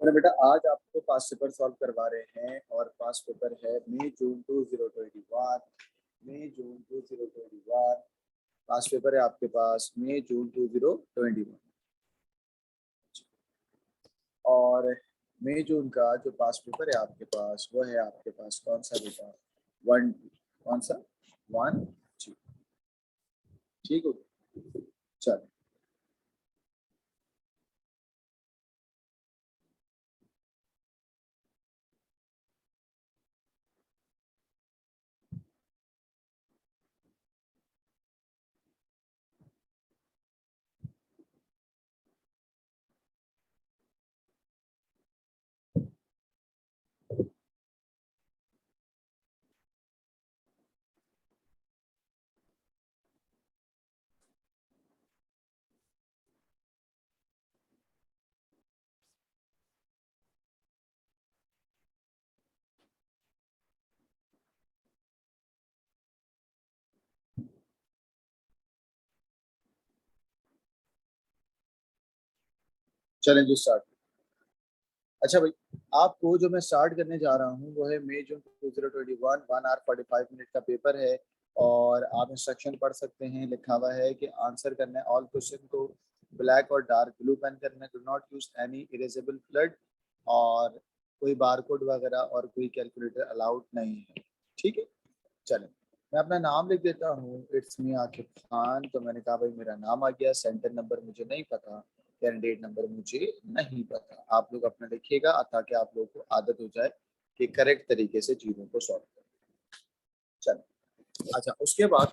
अरे बेटा, आज आपको पास्ट पेपर सॉल्व करवा रहे हैं और पास्ट पेपर है मई जून 2021। मई जून 2021 पास्ट पेपर है आपके पास मई जून 2021। और मई जून का जो पास्ट पेपर है आपके पास वो है आपके पास कौन सा बेटा? वन। कौन सा? वन। ठीक हो गया, चलो। चलें जी, स्टार्ट। अच्छा भाई, आपको जो मैं स्टार्ट करने जा रहा हूँ वो है मई जून 2021। 1 आवर 45 मिनट का पेपर है और आप इंस्ट्रक्शन पढ़ सकते हैं। लिखा हुआ है कि आंसर करना है ऑल क्वेश्चन को ब्लैक और डार्क ब्लू पेन करना है। Do not use any erasable flood और कोई बारकोड वगैरह और कोई कैलकुलेटर अलाउड नहीं है। ठीक है, चलें। मैं अपना नाम लिख देता हूँ, इट्स मी आकिब खान। तो मैंने कहा भाई मेरा नाम आ गया, सेंटर नंबर मुझे नहीं पता, कैंडिडेट नंबर मुझे नहीं पता। आप लोग अपना लिखिएगा ताकि आप लोगों को आदत हो जाए कि करेक्ट तरीके से चीज़ों को सॉल्व करें। चलो, अच्छा, उसके बाद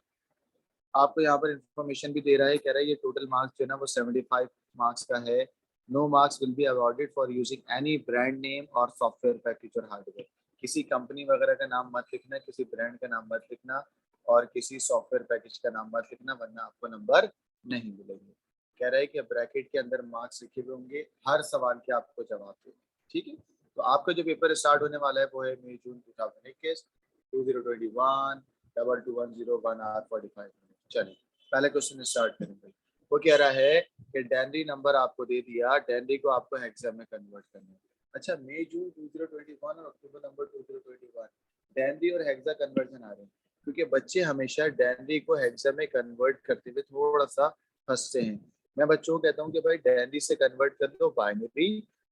आपको यहाँ पर इंफॉर्मेशन भी दे रहा है, कह रहा है ये टोटल मार्क्स जो है ना वो 75 मार्क्स का है। No marks will be awarded for using any brand name और सॉफ्टवेयर पैकेज और हार्डवेयर। किसी कंपनी वगैरह का नाम मत लिखना, किसी ब्रांड का नाम मत लिखना और किसी सॉफ्टवेयर पैकेज का नाम मत लिखना, वरना आपको नंबर नहीं मिलेंगे। कह रहा है कि ब्रैकेट के अंदर मार्क्स लिखे हुए होंगे, हर सवाल के आपको जवाब देंगे। ठीक है, तो आपका जो पेपर स्टार्ट होने वाला है वो है मई जून 2021 2021 2210 1 आवर 45 मिनट। चलिए, पहले क्वेश्चन स्टार्ट करेंगे। वो कह रहा है कि डेनरी नंबर आपको दे दिया, डेनरी को आपको हेक्सा में कन्वर्ट करना है। अच्छा, मई जून 2021 और अक्टूबर नंबर 2021 डेनरी और हेक्सा कन्वर्जन आ रहे हैं, क्योंकि बच्चे हमेशा डेनरी को हेक्सा में कन्वर्ट करते हुए थोड़ा सा फंसते हैं। मैं बच्चों को कहता हूँ कि भाई डेनरी से कन्वर्ट कर दो बाइनरी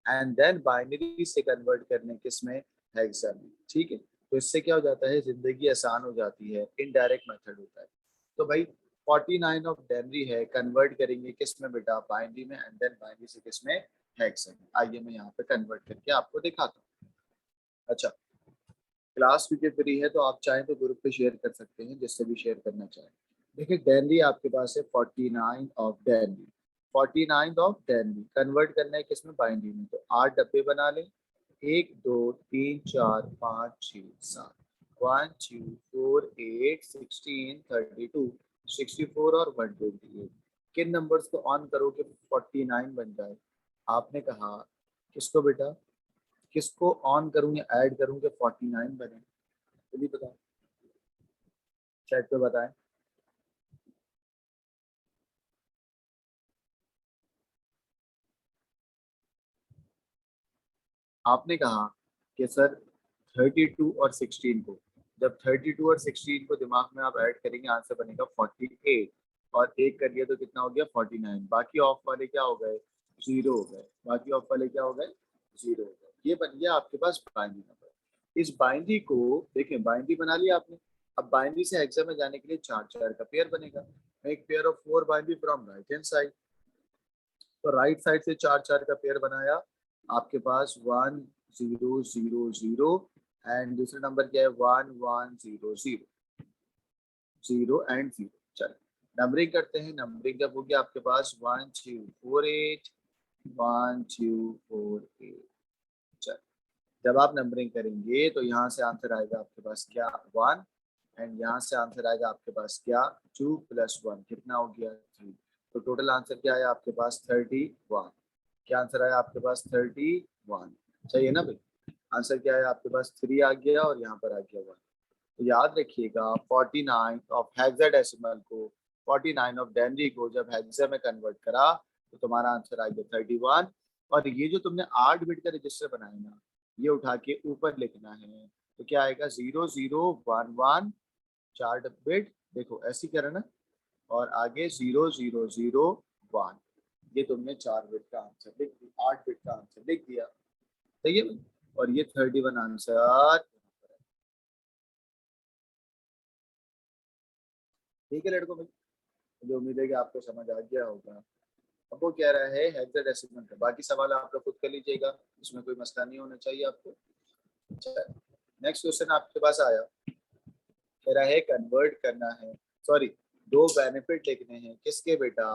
एंड देन बाइनरी से कन्वर्ट करने किसमें? हेक्सा में। ठीक है, तो इससे क्या हो जाता है, जिंदगी आसान हो जाती है, इनडायरेक्ट मेथड होता है। तो भाई 49 ऑफ डेनरी है, कन्वर्ट करेंगे किस में बेटा? बाइनरी में एंड देन बाइनरी से किस में? हेक्सा में। आइए मैं यहाँ पे कन्वर्ट करके आपको दिखाता हूँ। अच्छा, क्लास क्योंकि फ्री है तो आप चाहें तो ग्रुप पे शेयर कर सकते हैं, जिससे भी शेयर करना चाहें। देखिए डेनरी आपके पास है 49 ऑफ डेनरी। 49 ऑफ डेनरी कन्वर्ट करना है किसमें? बाइनरी में। तो 8 डब्बे बना लें, 1 2 3 4 5 6 7 1 2 4 8 16 32 64 और 128। किन नंबर्स को ऑन करो कि 49 बन जाए? आपने कहा किसको बेटा? किसको ऑन करूं या ऐड करूं कि 49 बने? जल्दी बताओ, चैट पे बताएं। आपने कहा कि सर 32 और 16 को, जब 32 और 16 को दिमाग में आप ऐड करेंगे आंसर बनेगा 48 और एक कर लिया तो कितना हो गया? 49। बाकी ऑफ वाले क्या हो गए? जीरो हो गए। बाकी ऑफ वाले क्या हो गए? जीरो हो गए। ये बन गया आपके पास बाइनरी नंबर। इस बाइनरी को देखें, बाइनरी बना लिया आपने। अब बाइनरी से हेक्सा में जाने के लिए चार चार का पेयर बनेगा। एक pair of 4 binary from right hand side. तो राइट साइड से चार चार का पेयर बनाया आपके पास 1 0 0 0 एंड दूसरा नंबर क्या है? 1 1 0 0 0 एंड 0। चलो नंबरिंग करते हैं। नंबरिंग जब होगी आपके पास 1 2 4 8 1 2 4 8। चलो, जब आप नंबरिंग करेंगे तो यहाँ से आंसर आएगा आपके पास क्या? 1 एंड यहाँ से आंसर आएगा आपके पास क्या? 2 + 1 कितना हो गया? 3। तो टोटल आंसर क्या आया आपके पास? 31। क्या आंसर आया आपके पास? 31। सही है ना भाई? आंसर क्या है आपके पास? 3 आ गया और यहाँ पर आ गया 1। तो याद रखिएगा 49 ऑफ हेक्साडेसिमल को, 49 ऑफ डेनरी को जब हेक्सा में कन्वर्ट करा तो तुम्हारा आंसर आ गया 31 और ये जो तुमने 8 बिट का रजिस्टर बनाया ना, ये उठा के ऊपर लिखना है। तो क्या आएगा 0011 4 बिट, देखो ऐसी करा ना, और आगे 0001, ये तुमने 4 बिट का आंसर लिख दिया, 8 बिट का आंसर लिख दिया। सही है भाई? और ये 31 आंसर। ठीक है लड़कों भाई, मुझे उम्मीद है कि आपको समझ आ गया होगा। अब वो कह रहा है हेक्साडेसिमल का, बाकी सवाल आप लोग खुद कर लीजिएगा, इसमें कोई मसला नहीं होना चाहिए आपको। नेक्स्ट क्वेश्चन आपके पास आया, कह रहा है कन्वर्ट करना है, सॉरी, दो बेनिफिट लिखने हैं किसके बेटा,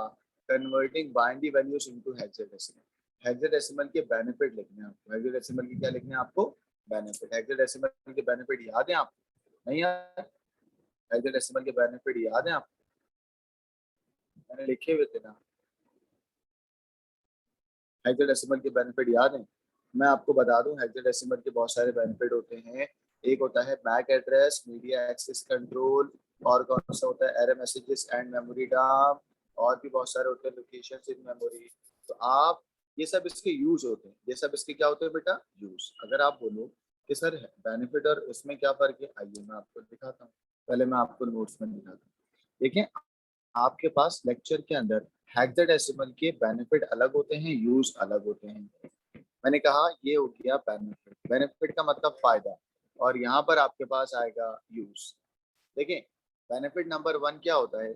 converting binary values into hexadecimal. Hexadecimal के बेनिफिट लिखने हैं आपको। हेक्साडेसिमल के क्या लिखने हैं आपको, बेनिफिट। हेक्साडेसिमल के बेनिफिट याद है आपको, नहीं याद? हेक्साडेसिमल के बेनिफिट याद है आपको, मैंने लिखे हुए थे ना। हेक्साडेसिमल के बेनिफिट याद है? मैं आपको बता दूं, हेक्साडेसिमल के बहुत सारे बेनिफिट होते हैं। एक होता है MAC address, media access control, और कौन सा होता है error messages and memory dump, और भी बहुत सारे होते हैं लोकेशंस इन मेमोरी। तो आप, ये सब इसके यूज होते हैं, ये सब इसके क्या होते हैं बेटा, यूज। अगर आप बोलो कि सर बेनिफिट और इसमें क्या फर्क है, आइए मैं आपको दिखाता हूँ। पहले मैं आपको नोट्स में दिखाता हूँ। देखिए, आपके पास लेक्चर के अंदर हेक्साडेसिमल के बेनिफिट अलग होते हैं, यूज अलग होते हैं। मैंने कहा ये हो गया बेनिफिट, बेनिफिट का मतलब फायदा, और यहाँ पर आपके पास आएगा यूज। देखिए, बेनिफिट नंबर 1 क्या होता है,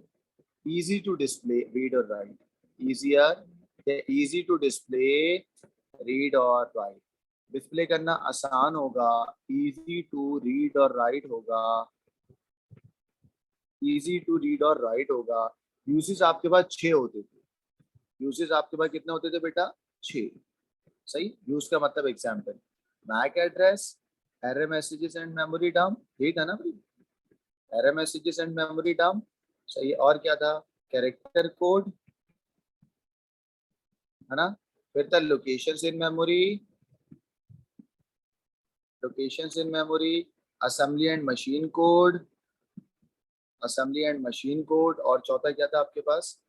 इजी टू डिस्प्ले रीड और write. Easier, easy to display read और राइट, डिस्प्ले करना आसान होगा, इजी टू रीड और राइट होगा, इजी टू रीड और राइट होगा। यूसेज आपके पास 6 होते थे, यूसेज आपके पास कितने होते थे बेटा, 6। सही, यूज का मतलब example, MAC address, error messages and memory dump, यही था ना भाई, error messages and memory dump. सही, और क्या था, कैरेक्टर कोड, है ना। फिर था locations in memory, locations in memory, assembly and machine code, assembly and machine code, और चौथा क्या था आपके पास,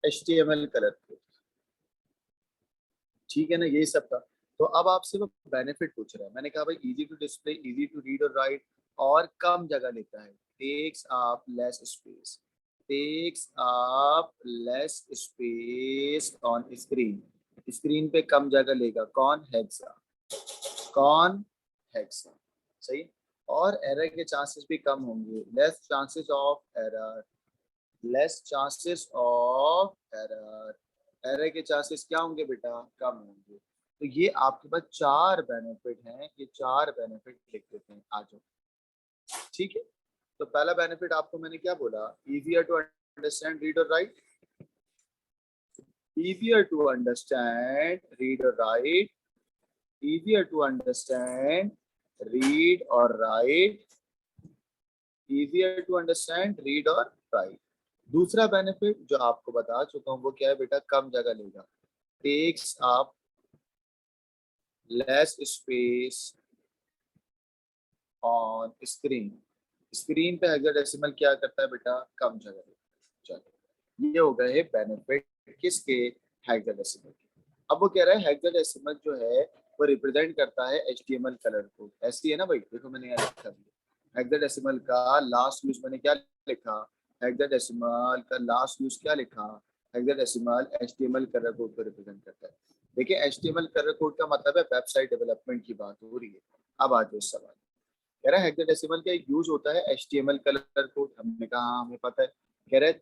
HTML कलर कोड। ठीक है ना, यही सब था। तो अब आपसे वो बेनिफिट पूछ रहा है, मैंने कहा भाई easy to display, easy to read और राइट, और कम जगह लेता है, takes up less space, takes up less space on screen, screen पे कम जगह लेगा, कौन, हेक्सा, कौन, हेक्सा। सही, और एरर के चांसेस भी कम होंगे, less chances of error, less chances of error, error के चांसेस क्या होंगे बेटा, कम होंगे। तो ये आपके पास 4 बेनिफिट हैं, ये 4 बेनिफिट लिख देते हैं, आ जाओ। ठीक है, तो पहला बेनिफिट आपको मैंने क्या बोला, इजियर टू अंडरस्टैंड रीड और right, easier to understand read or write, easier to understand read or write, easier to understand read or write। दूसरा बेनिफिट जो आपको बता चुका हूँ वो क्या है बेटा, कम जगह लेगा, takes up less space on screen, screen पे हेक्साडेसिमल क्या करता है बेटा, कम जगह लेता है। चलो, ये हो गए बेनिफिट किसके, हेक्साडेसिमल के। अब वो कह रहा है हेक्साडेसिमल जो है वो रिप्रेजेंट करता है HTML कलर को, ऐसी है ना भाई, देखो मैंने यहाँ लिखा दिया, हेक्साडेसिमल का लास्ट यूज मैंने क्या लिखा, हेक्साडेसिमल का लास्ट यूज क्या लिखा, हेक्साडेसिमल HTML कलर कोड को रिप्रेजेंट करता है। देखिए, HTML कलर कोड का मतलब है वेबसाइट डेवलपमेंट की बात हो रही है। अब आ जाओ इस सवाल, कह रहा है हेक्साडेसिमल का एक यूज होता है HTML कलर कोड, हमने कहा हाँ, हमें पता है। कह रहा है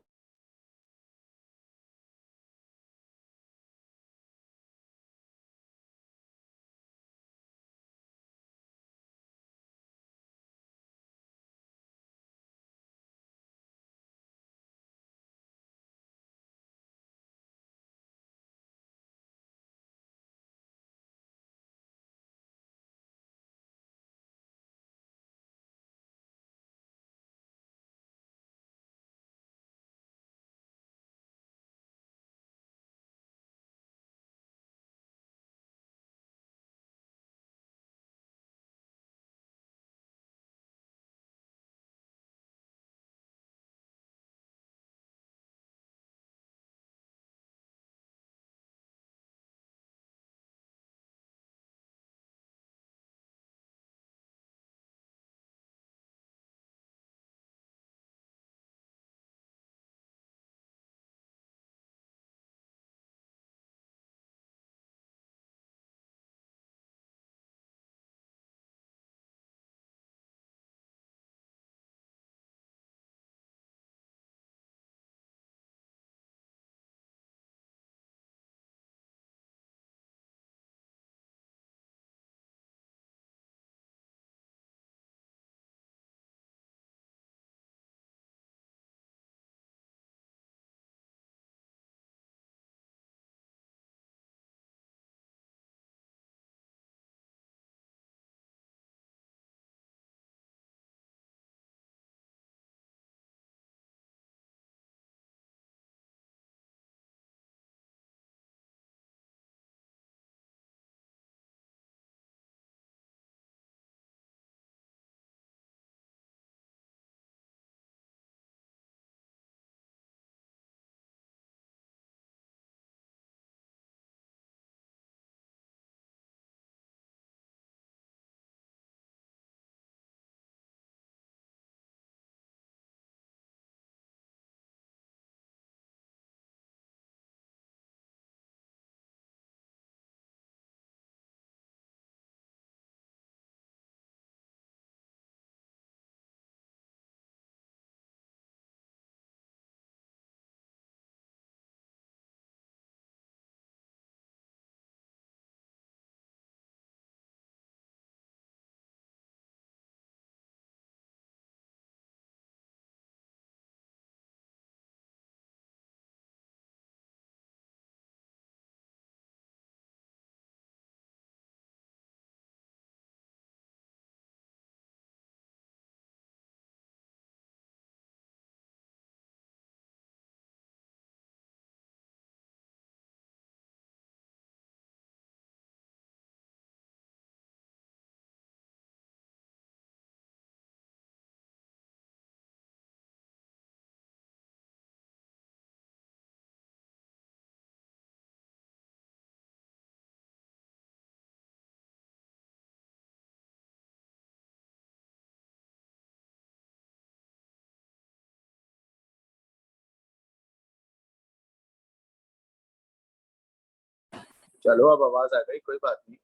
चलो अब आवाज आ गई, कोई बात नहीं।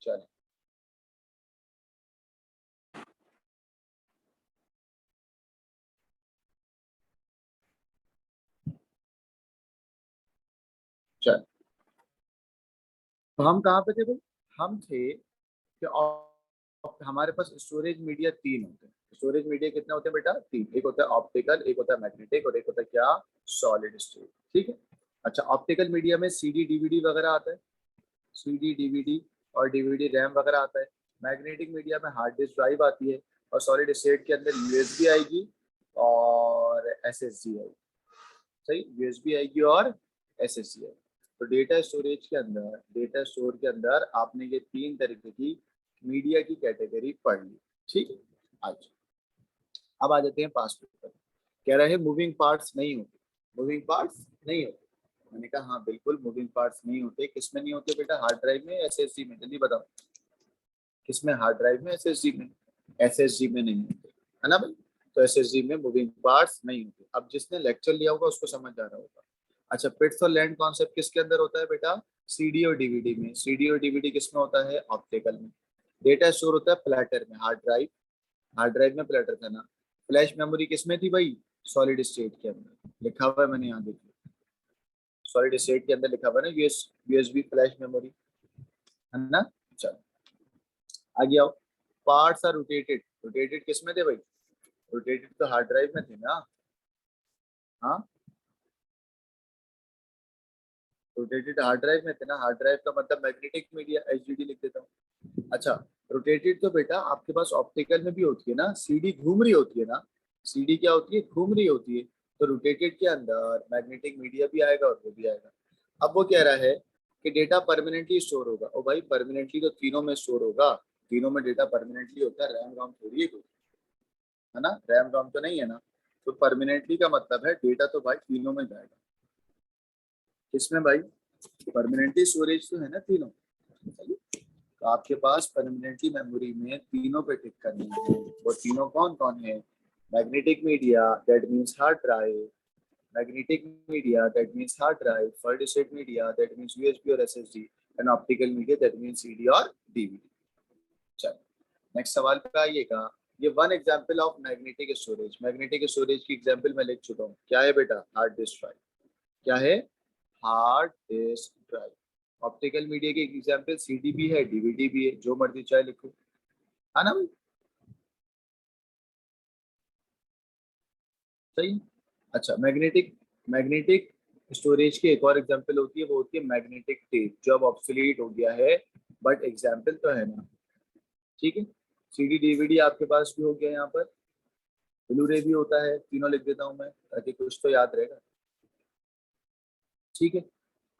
चलो चलो, तो हम कहाँ पे थे भाई? हम थे कि हमारे पास स्टोरेज मीडिया तीन होते हैं। स्टोरेज मीडिया कितने होते हैं बेटा? तीन। एक होता है ऑप्टिकल, एक होता है मैग्नेटिक, और एक होता है क्या? Solid state. ठीक है। अच्छा, ऑप्टिकल मीडिया में सीडी डीवीडी वगैरह आता है, सीडी डीवीडी और डीवीडी रैम वगैरह आता है। मैग्नेटिक मीडिया में हार्ड डिस्क ड्राइव आती है, और सॉलिड स्टेट के अंदर यूएसबी आएगी और एसएसडी आएगी। सही, यूएसबी आएगी और एसएसडी आएगी। तो डेटा स्टोरेज के अंदर, डेटा स्टोर के अंदर आपने ये तीन तरीके की मीडिया की कैटेगरी पढ़ ली। ठीक है। अच्छा, अब आ जाते हैं पास्ट पेपर। कह रहे हैं मूविंग पार्ट्स नहीं होते। मूविंग पार्ट्स नहीं होते। मैंने कहा हाँ बिल्कुल मूविंग पार्ट्स नहीं होते। किसमें नहीं होते बेटा? हार्ड ड्राइव में, एसएसडी में? जल्दी बताओ, किसमें? हार्ड ड्राइव में, एसएसडी में? एसएसडी में नहीं होते, है ना भाई? तो एसएसडी में मूविंग पार्ट्स नहीं होते। अब जिसने लेक्चर लिया होगा उसको समझ आ रहा होगा। अच्छा, पिट्स और लैंड कॉन्सेप्ट किसके अंदर होता है बेटा? सीडी और डीवीडी में। सीडी और डीवीडी किसमें होता है? ऑप्टिकल में। डेटा स्टोर होता है प्लेटर में, हार्ड ड्राइव। हार्ड ड्राइव में प्लेटर था ना। फ्लैश मेमोरी किसमें थी भाई? सॉलिड स्टेट के अंदर। लिखा हुआ है मैंने यहाँ, देखिए सॉलिड स्टेट के अंदर लिखा हुआ है ना, यूएसबी फ्लैश मेमोरी, है ना? चलो आगे आओ। Parts are rotated. रोटेटेड किसमें थे भाई? रोटेटेड तो हार्ड ड्राइव में थे ना। हाँ, रोटेटेड हार्ड ड्राइव में थे ना। हार्ड ड्राइव का मतलब मैग्नेटिक मीडिया, एचडीडी लिख देता हूँ। अच्छा, रोटेटेड तो बेटा आपके पास ऑप्टिकल में भी होती है ना, सीडी घूम रही होती है ना। सीडी क्या होती है? घूम रही होती है। तो रोटेटेड के अंदर मैग्नेटिक मीडिया भी आएगा और वो भी आएगा। अब वो कह रहा है कि डेटा परमानेंटली स्टोर होगा। ओ भाई, परमानेंटली तो तीनों में स्टोर होगा। तीनों में डेटा परमानेंटली होता है, रैम रोम थोड़ी है कोई, है ना? रैम रोम तो नहीं है ना। तो परमानेंटली का मतलब है डेटा तो भाई तीनों में जाएगा। किसमें भाई? परमानेंटली स्टोरेज तो है ना तीनों। तो आपके पास परमानेंटली मेमोरी में तीनों पे टिक करनी है। वो तीनों कौन कौन है? Magnetic media, that means hard drive. Magnetic media, that means hard drive. Solid state media, that means USB और SSD. And optical media, that means CD और डीवीडी। चलो नेक्स्ट सवाल पे आइएगा। ये one example of magnetic storage. Magnetic storage की example मैं लिख चुका हूँ। क्या है बेटा? Hard disk drive. क्या है? Hard disk drive. Optical media की एग्जांपल सीडी भी है, डीवीडी भी है, जो मर्जी चाहे लिखो, है ना भाई? सही। अच्छा, मैग्नेटिक, मैग्नेटिक स्टोरेज की एक और एग्जांपल होती है, वो होती है मैग्नेटिक टेप, जो अब ऑब्सोलीट हो गया है, बट एग्जांपल तो है ना। ठीक है। सीडी डीवीडी आपके पास भी हो गया यहाँ पर। ब्लू रे भी होता है। तीनों लिख देता हूँ मैं ताकि कुछ तो याद रहेगा। ठीक है।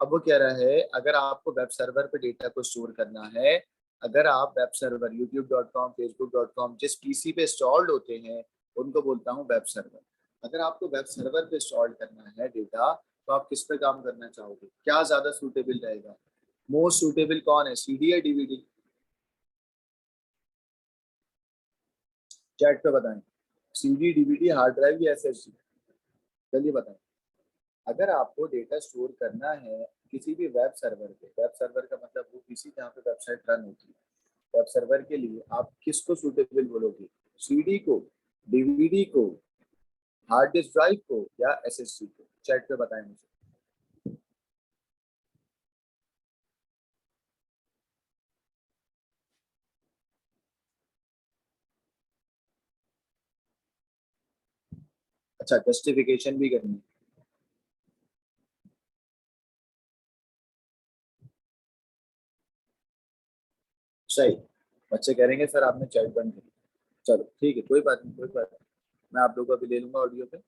अब वो कह रहा है अगर आपको वेब सर्वर पे डेटा को स्टोर करना है, अगर आप वेब सर्वर youtube.com, facebook.com जिस पीसी पे इंस्टॉल्ड होते हैं उनको बोलता हूँ वेब सर्वर। अगर आपको वेब सर्वर पे इंस्टॉल करना है डेटा, तो आप किस पे काम करना चाहोगे? क्या ज्यादा सूटेबल रहेगा? मोस्ट सूटेबल कौन है, सीडी या डीवीडी? चैट पे बताएं। सीडी, डीवीडी, हार्ड ड्राइव या एसएसडी? जल्दी बताएं। अगर आपको डेटा स्टोर करना है किसी भी वेब सर्वर पे, वेब सर्वर का मतलब वो पीसी जहाँ पे वेबसाइट रन होती है, वेब सर्वर के लिए आप किसको सुटेबल बोलोगे? सीडी को, डीवीडी को, हार्ड डिस्क ड्राइव को, या एसएसडी को? चैट पे बताएं मुझे। अच्छा, जस्टिफिकेशन भी करनी है। सही। बच्चे कह रहे हैं सर आपने चैट बंद करी। चलो ठीक है, कोई बात नहीं, कोई बात नहीं। मैं आप लोगों को अभी ले लूंगा ऑडियो पे।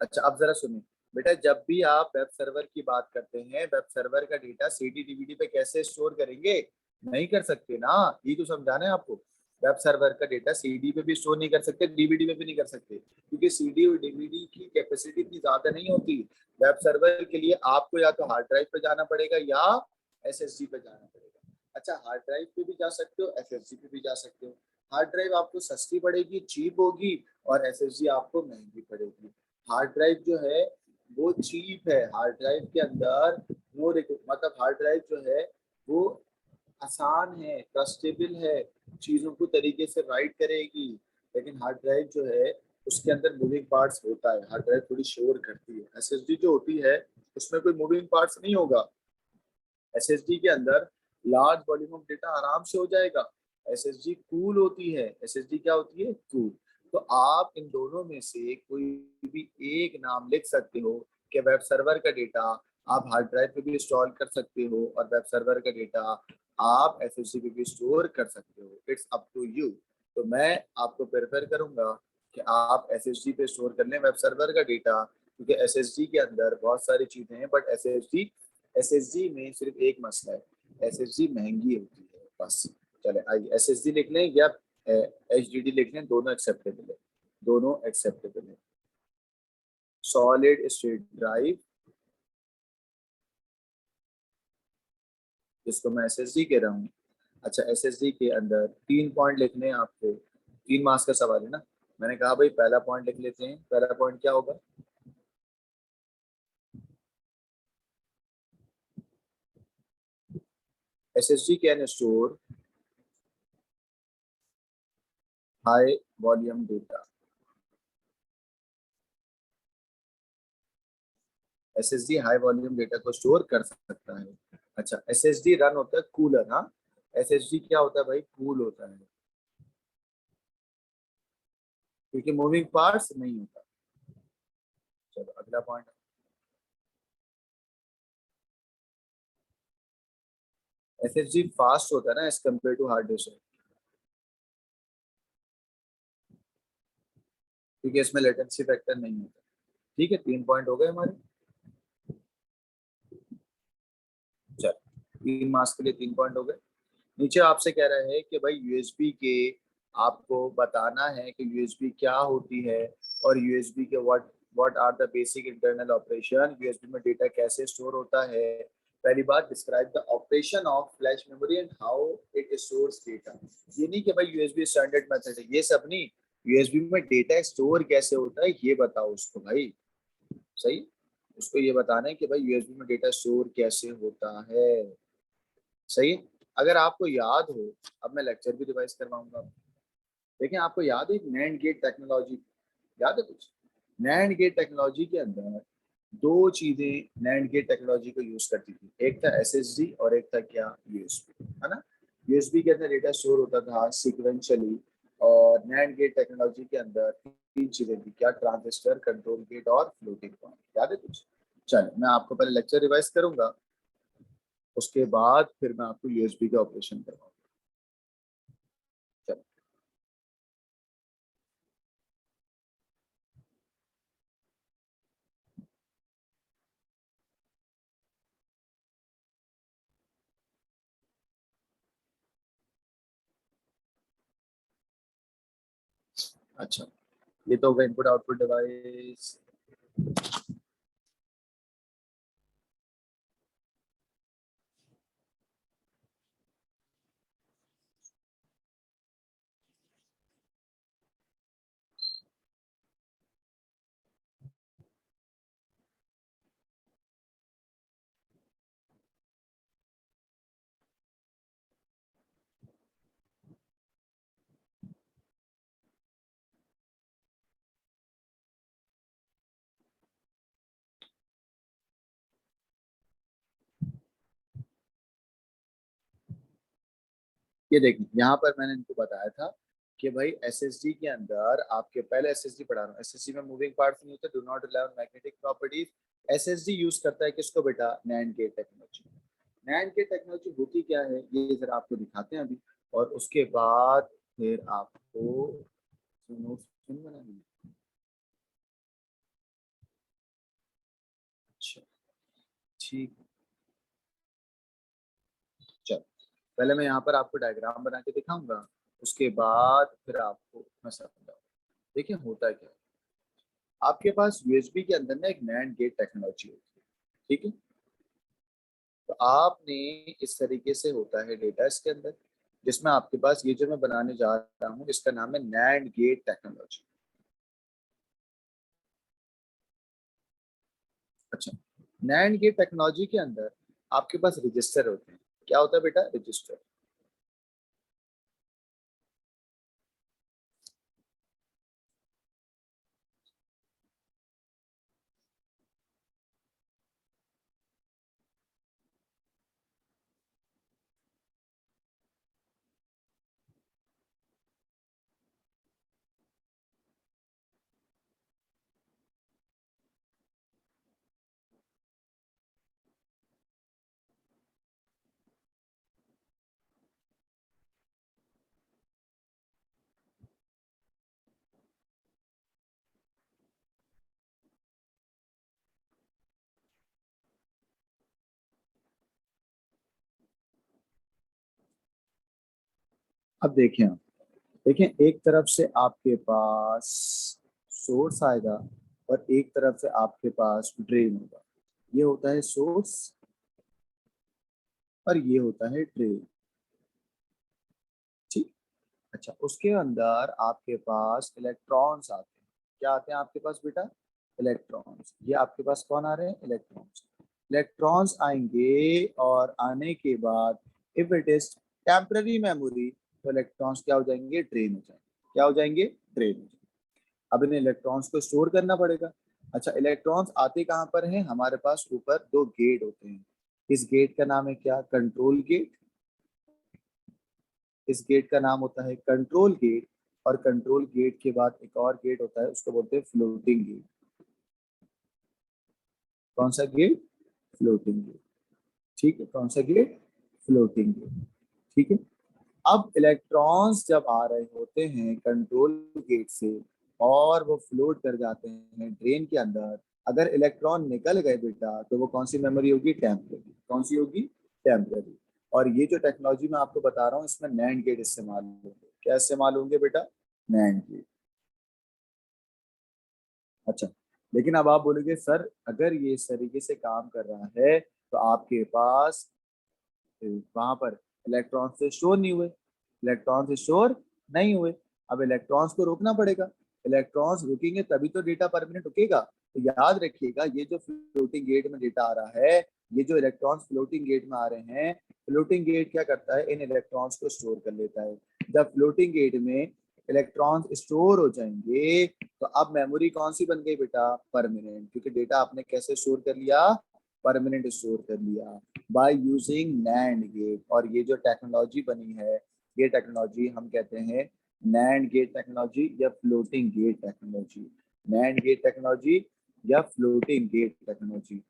अच्छा, अब जरा सुनिए बेटा, जब भी आप वेब सर्वर की बात करते हैं, वेब सर्वर का डेटा सीडी डीवीडी पे कैसे स्टोर करेंगे? नहीं कर सकते ना। ये तो समझाना है आपको। वेब सर्वर का डेटा सीडी पे भी स्टोर नहीं कर सकते, डीवीडी में भी नहीं कर सकते, क्योंकि सीडी और डीवीडी की कैपेसिटी इतनी ज्यादा नहीं होती। वेब सर्वर के लिए आपको या तो हार्ड ड्राइव पे जाना पड़ेगा या एसएसडी पे जाना पड़ेगा। अच्छा, हार्ड ड्राइव पे भी जा सकते हो, एसएसडी पे भी जा सकते हो। हार्ड ड्राइव आपको सस्ती पड़ेगी, चीप होगी, और एसएसडी आपको महंगी पड़ेगी। हार्ड ड्राइव जो है वो चीप है। हार्ड ड्राइव के अंदर नो मतलब हार्ड ड्राइव जो है वो आसान है, ट्रस्टेबल है, चीजों को तरीके से राइट करेगी। लेकिन हार्ड ड्राइव जो है उसके अंदर मूविंग पार्ट्स होता है, हार्ड ड्राइव थोड़ी शोर करती है। एसएसडी जो होती है उसमें कोई मूविंग पार्ट्स नहीं होगा। एसएसडी के अंदर लार्ज वॉल्यूम ऑफ डेटा आराम से हो जाएगा। एसएसडी कूल होती है। एसएसडी क्या होती है? कूल। तो आप इन दोनों में से कोई भी एक नाम लिख सकते हो कि वेब सर्वर का डेटा आप हार्ड ड्राइव पे भी इंस्टॉल कर सकते हो और वेब सर्वर का डेटा आप एसएसडी पे भी स्टोर कर सकते हो। It's up to you. तो मैं आपको प्रेफर करूंगा कि आप एसएसडी पे स्टोर कर लें वेब सर्वर का डेटा, क्योंकि एसएसडी के अंदर बहुत सारी चीजें हैं। बट एसएसडी में सिर्फ एक मसला है, एसएसडी महंगी होती है बस। चले आइए एसएसडी लिख लें या एचडीडी लिख लें, दोनों एक्सेप्टेबल है, दोनों एक्सेप्टेबल है। सॉलिड स्टेट ड्राइव, जिसको मैं एसएसडी कह रहा हूँ। अच्छा, एसएसडी के अंदर 3 पॉइंट लिखने हैं आपको। 3 मार्क्स का सवाल है ना। मैंने कहा भाई पहला पॉइंट लिख लेते हैं। पहला पॉइंट क्या होगा? SSD can store high volume data. SSD high volume data को स्टोर कर सकता है। अच्छा, एसएसडी रन होता है कूलर। हाँ, एसएसडी क्या होता है भाई? कूल होता है, क्योंकि मूविंग पार्ट्स नहीं होता। चलो अगला पॉइंट। एसएसडी फास्ट होता है ना as compare to hard disk, क्योंकि इसमें लेटेंसी फैक्टर नहीं होता। ठीक है, 3 पॉइंट हो गए हमारे। चलो 3 मार्क्स के लिए 3 पॉइंट हो गए। नीचे आपसे कह रहा है कि भाई यूएसबी के आपको बताना है कि यूएसबी क्या होती है और यूएसबी के what are the basic internal operation. USB में डेटा कैसे स्टोर होता है। पहली बात, describe the operation of flash memory and how it stores data. ये नहीं कि भाई यूएसबी स्टैंडर्ड मेथड है, ये सब नहीं। यूएसबी में डेटा स्टोर कैसे होता है ये बताओ उसको भाई। सही, उसको ये बताना है कि भाई यूएसबी में डेटा स्टोर कैसे होता है। सही। अगर आपको याद हो, अब मैं लेक्चर भी रिवाइज करवाऊंगा। देखिए आपको याद है नैंड गेट टेक्नोलॉजी? याद है कुछ? नैंड गेट टेक्नोलॉजी के अंदर दो चीजें नैंड गेट टेक्नोलॉजी को यूज करती थी। एक था एसएसडी और एक था क्या? यूएसबी, है ना। यूएसबी के अंदर डेटा स्टोर होता था सीक्वेंशियली, और नैंड गेट टेक्नोलॉजी के अंदर 3 चीजें थी। क्या? ट्रांजिस्टर, कंट्रोल गेट और फ्लोटिंग पॉइंट। याद है कुछ? चलो मैं आपको पहले लेक्चर रिवाइज करूंगा, उसके बाद फिर मैं आपको यूएसबी का ऑपरेशन करवाऊंगा। चलो। अच्छा, ये तो होगा इनपुट आउटपुट डिवाइस। ये देखिए यहाँ पर मैंने इनको बताया था कि भाई एसएसडी के अंदर आपके, पहले एसएसडी पढ़ा रहा हूँ। एसएसडी में मूविंग पार्ट्स नहीं होते, do not rely on magnetic properties. SSD use करता है किसको बेटा? NAND gate technology. NAND gate technology होती क्या है ये जरा आपको दिखाते हैं अभी, और उसके बाद फिर आपको नोट्स बनानी है। अच्छा, ठीक है। चलो पहले मैं यहाँ पर आपको डायग्राम बना के दिखाऊंगा, उसके बाद फिर आपको मैं समझाऊंगा। देखिए होता क्या है, आपके पास यूएसबी के अंदर ना एक नैंड गेट टेक्नोलॉजी होती है। ठीक है, तो आपने इस तरीके से होता है डेटा इसके अंदर, जिसमें आपके पास ये जो मैं बनाने जा रहा हूँ इसका नाम है नैंड गेट टेक्नोलॉजी। अच्छा, नैंड गेट टेक्नोलॉजी के अंदर आपके पास रजिस्टर होते हैं। क्या होता है बेटा? रजिस्टर। अब देखें आप, देखें एक तरफ से आपके पास सोर्स आएगा और एक तरफ से आपके पास ड्रेन होगा। ये होता है सोर्स और ये होता है ड्रेन। ठीक। अच्छा, उसके अंदर आपके पास इलेक्ट्रॉन्स आते हैं। क्या आते हैं आपके पास बेटा? इलेक्ट्रॉन्स। ये आपके पास कौन आ रहे हैं? इलेक्ट्रॉन्स। इलेक्ट्रॉन्स आएंगे और आने के बाद if it is temporary memory, तो इलेक्ट्रॉन्स क्या हो जाएंगे? ड्रेन हो जाएंगे। क्या हो जाएंगे? ड्रेन हो जाएंगे। अब इन इलेक्ट्रॉन्स को स्टोर करना पड़ेगा। अच्छा, इलेक्ट्रॉन्स आते कहाँ पर हैं? हमारे पास ऊपर दो गेट होते हैं। इस गेट का नाम है क्या? Control gate. इस गेट का नाम होता है कंट्रोल गेट। और कंट्रोल गेट के बाद एक और गेट होता है, उसको बोलते हैं फ्लोटिंग गेट। कौन सा गेट? Floating gate. ठीक है, कौन सा गेट? Floating gate. ठीक है। अब इलेक्ट्रॉन्स जब आ रहे होते हैं कंट्रोल गेट से और वो फ्लोट कर जाते हैं ड्रेन के अंदर, अगर इलेक्ट्रॉन निकल गए बेटा तो वो कौन सी मेमोरी होगी? टेम्पररी। कौन सी होगी? टेम्पररी। और ये जो टेक्नोलॉजी मैं आपको बता रहा हूँ, इसमें नैंड गेट इस्तेमाल होंगे। क्या इस्तेमाल होंगे बेटा? NAND gate. अच्छा, लेकिन अब आप बोलोगे सर अगर ये इस तरीके से काम कर रहा है तो आपके पास वहां पर इलेक्ट्रॉन से स्टोर नहीं हुए। इलेक्ट्रॉन से स्टोर नहीं हुए। अब इलेक्ट्रॉन्स को रोकना पड़ेगा। इलेक्ट्रॉन्स रुकेंगे तभी तो डेटा परमानेंट रुकेगा। तो याद रखिएगा, ये जो फ्लोटिंग गेट में डेटा आ रहा है, ये जो इलेक्ट्रॉन्स फ्लोटिंग गेट में आ रहे हैं, फ्लोटिंग गेट क्या करता है? इन इलेक्ट्रॉन्स को स्टोर कर लेता है। जब फ्लोटिंग गेट में इलेक्ट्रॉन्स स्टोर हो जाएंगे तो अब मेमोरी कौन सी बन गई बेटा? परमानेंट। क्योंकि डेटा आपने कैसे स्टोर कर लिया? परमानेंट स्टोर कर लिया बाय यूजिंग नैंड गेट। और ये जो टेक्नोलॉजी बनी है, ये टेक्नोलॉजी हम कहते हैं नैंड गेट टेक्नोलॉजी या floating gate technology. NAND gate technology या फ्लोटिंग गेट टेक्नोलॉजी।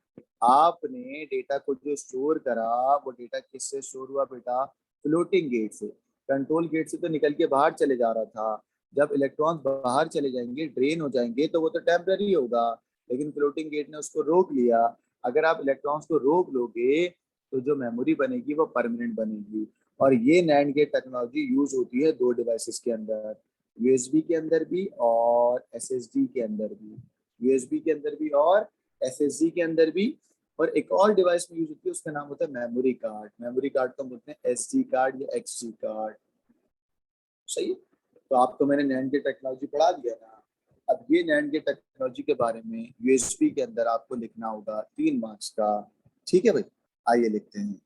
आपने डेटा को जो स्टोर करा, वो डेटा किससे स्टोर हुआ बेटा? फ्लोटिंग गेट से। कंट्रोल गेट से तो निकल के बाहर चले जा रहा था। जब इलेक्ट्रॉन्स बाहर चले जाएंगे, ड्रेन हो जाएंगे, तो वो तो टेम्पररी होगा। लेकिन फ्लोटिंग गेट ने उसको रोक लिया। अगर आप इलेक्ट्रॉन्स को रोक लोगे तो जो मेमोरी बनेगी वो परमानेंट बनेगी। और ये नैंड गेट टेक्नोलॉजी यूज होती है दो डिवाइसेस के अंदर, यूएसबी के अंदर भी और एसएसडी के अंदर भी। यूएसबी के अंदर भी और एसएसडी के अंदर भी। और एक और डिवाइस में यूज होती है, उसका नाम होता है मेमोरी कार्ड। मेमोरी कार्ड को हम बोलते हैं एसडी कार्ड या एक्सडी कार्ड। सही है? तो आपको मैंने नैंड गेट टेक्नोलॉजी पढ़ा दिया ना। अब ये नैंड गेट टेक्नोलॉजी के बारे में यूएसबी के अंदर आपको लिखना होगा 3 मार्क्स का। ठीक है भाई, आइए लिखते हैं।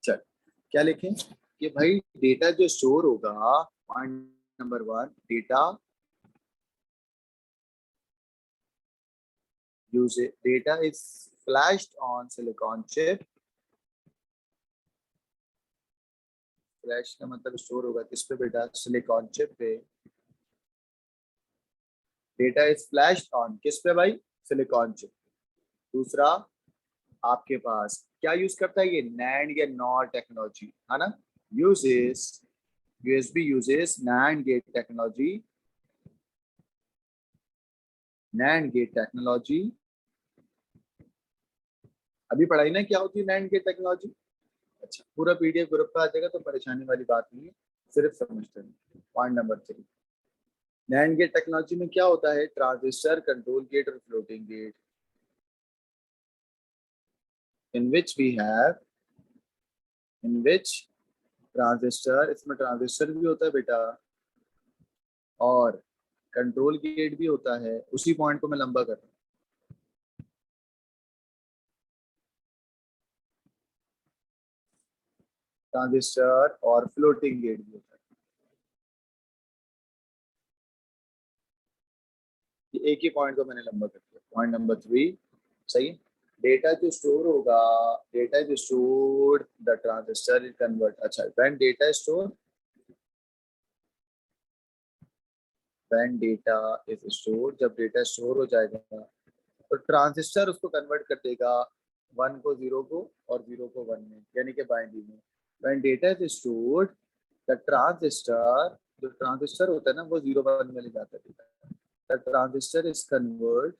चल, क्या लिखें कि भाई डेटा जो स्टोर होगा, point number 1, data use data is flashed on silicon chip. Flash का मतलब स्टोर होगा किस पे बेटा? सिलिकॉन चिप पे। डेटा इज फ्लैश्ड ऑन किस पे भाई? Silicon chip. दूसरा, आपके पास क्या यूज करता है? ये नैंड या नॉर टेक्नोलॉजी है ना। Uses USB uses NAND gate technology. NAND gate technology. अभी पढ़ाई ना क्या होती है नैंड गेट टेक्नोलॉजी। अच्छा, पूरा पीडीएफ ग्रुप पे आ जाएगा तो परेशानी वाली बात नहीं है, सिर्फ समझते हैं। Point number 3, NAND gate technology में क्या होता है? ट्रांजिस्टर, कंट्रोल गेट और floating gate. In which we have in which transistor, इसमें ट्रांजिस्टर भी होता है बेटा और कंट्रोल गेट भी होता है, उसी पॉइंट को मैं लंबा कर रहा हूँ। ट्रांजिस्टर और फ्लोटिंग गेट भी होता है, ये एक ही पॉइंट को मैंने लंबा कर दिया। पॉइंट नंबर 3 सही। डेटा जो स्टोर होगा, डेटा जो stored the transistor is convert. अच्छा, when data store, when data is store, जब डेटा स्टोर हो जाएगा तो ट्रांजिस्टर उसको कन्वर्ट कर देगा 1 को 0 को और 0 को 1 में, यानी कि बाइनरी में। When data is stored the transistor, जो ट्रांजिस्टर होता है ना वो 0 1 में ले जाता है। The transistor is convert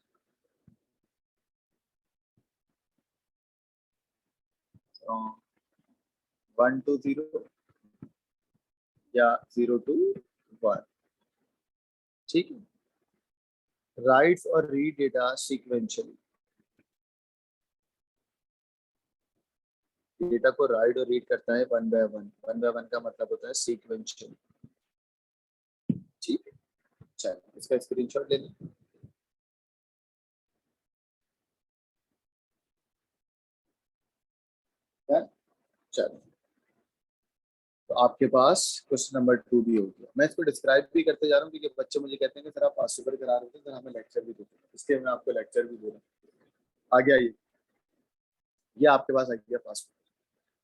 from 1 to 0 या 0 to 1, ठीक है। राइट्स और रीड डेटा सीक्वेंशियली, डेटा को राइट और रीड करता है 1 by 1। 1 by 1 का मतलब होता है सीक्वेंशियली, ठीक है। चलो इसका स्क्रीनशॉट ले लें। चलो, तो आपके पास क्वेश्चन नंबर 2 भी हो गया। मैं इसको डिस्क्राइब भी करते जा रहा हूँ क्योंकि बच्चे मुझे कहते हैं कि सर आप पास पेपर करा रहे थे, सर हमें लेक्चर भी देते हैं, इसलिए मैं आपको लेक्चर भी दे रहा हूँ। आ गया ये आपके पास आ गया पास पेपर।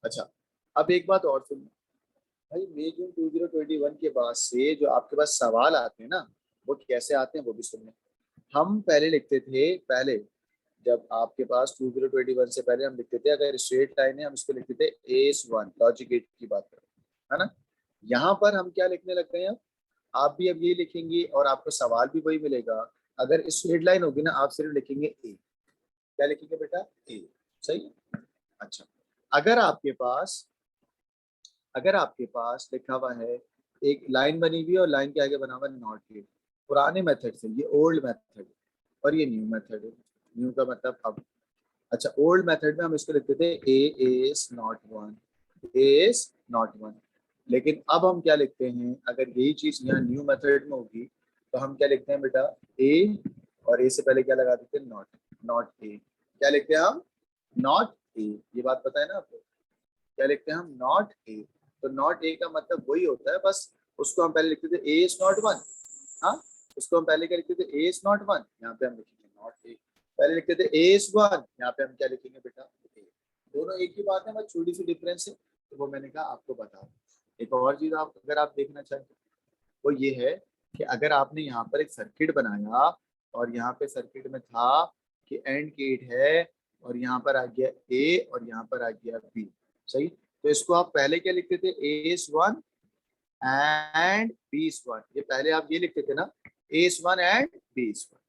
अच्छा, अब एक बात और सुन भाई, मई जून 2021 के बाद से जो आपके पास सवाल आते हैं ना, वो कैसे आते हैं वो भी सुनने। हम पहले लिखते थे, पहले जब आपके पास 2021 से पहले हम लिखते थे, अगर स्ट्रेट लाइन है हम इसको लिखते थे AS1, लॉजिक गेट की बात करें, है ना। यहाँ पर हम क्या लिखने लग गए हैं, आप भी अब यही लिखेंगे और आपको सवाल भी वही मिलेगा। अगर स्ट्रेट लाइन होगी ना, आप सिर्फ लिखेंगे ए। क्या लिखेंगे बेटा, ए, सही। अच्छा, अगर आपके पास, अगर आपके पास लिखा हुआ है, एक लाइन बनी हुई है और लाइन के आगे बना हुआ है नॉट गेट, पुराने मेथड से, ये ओल्ड मेथड और ये न्यू मेथड है। न्यू का मतलब अब। अच्छा, ओल्ड मेथड में हम इसको लिखते थे A is not one, A is not one. लेकिन अब हम क्या लिखते हैं, अगर यही चीज यहाँ न्यू मेथड में होगी तो हम क्या लिखते हैं बेटा, ए, और ए से पहले क्या लगा देते हैं, नॉट। नॉट ए, क्या लिखते हैं हम, नॉट ए। ये बात पता है ना आपको, क्या लिखते हैं हम, नॉट ए। तो नॉट ए का मतलब वही होता है, बस उसको हम पहले लिखते थे ए इज नॉट वन। हाँ, उसको हम पहले क्या लिखते थे, ए इज नॉट वन, यहाँ पे हम लिखेंगे नॉट ए। पहले लिखते थे ए इज वन, यहाँ पे हम क्या लिखेंगे बेटा, ए। दोनों एक ही बात है, बस छोटी सी डिफरेंस है, तो वो मैंने कहा आपको बताओ। एक और चीज आप अगर आप देखना चाहें वो ये है कि अगर आपने यहाँ पर एक सर्किट बनाया और यहाँ पे सर्किट में था कि एंड गेट है और यहाँ पर आ गया ए और यहाँ पर आ गया बी, सही। तो इसको आप पहले क्या लिखते थे, A is one and B is one. ये पहले आप ये लिखते थे ना, A is one and B is one.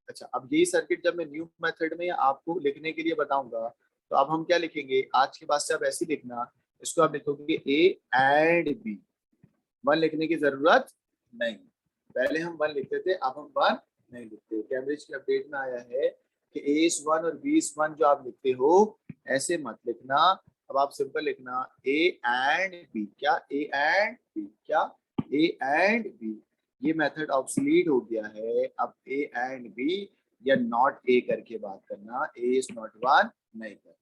अच्छा, अब यही सर्किट जब मैं न्यू मेथड में आपको लिखने के लिए बताऊंगा तो अब हम क्या लिखेंगे, आज के बाद से आप ऐसे लिखना, इसको आप लिखोगे ए एंड बी। वन लिखने की जरूरत नहीं, पहले हम वन लिखते थे, अब हम वन नहीं लिखते। कैम्ब्रिज की अपडेट में आया है कि ए इज वन और बी इज वन जो आप लिखते हो ऐसे मत लिखना। अब आप सिंपल लिखना ए एंड बी। क्या, ए एंड बी, क्या, ए एंड बी। ये मेथड ऑब्सलीट हो गया है, अब ए एंड बी या नॉट ए करके बात करना, ए इज नॉट वन नहीं करना,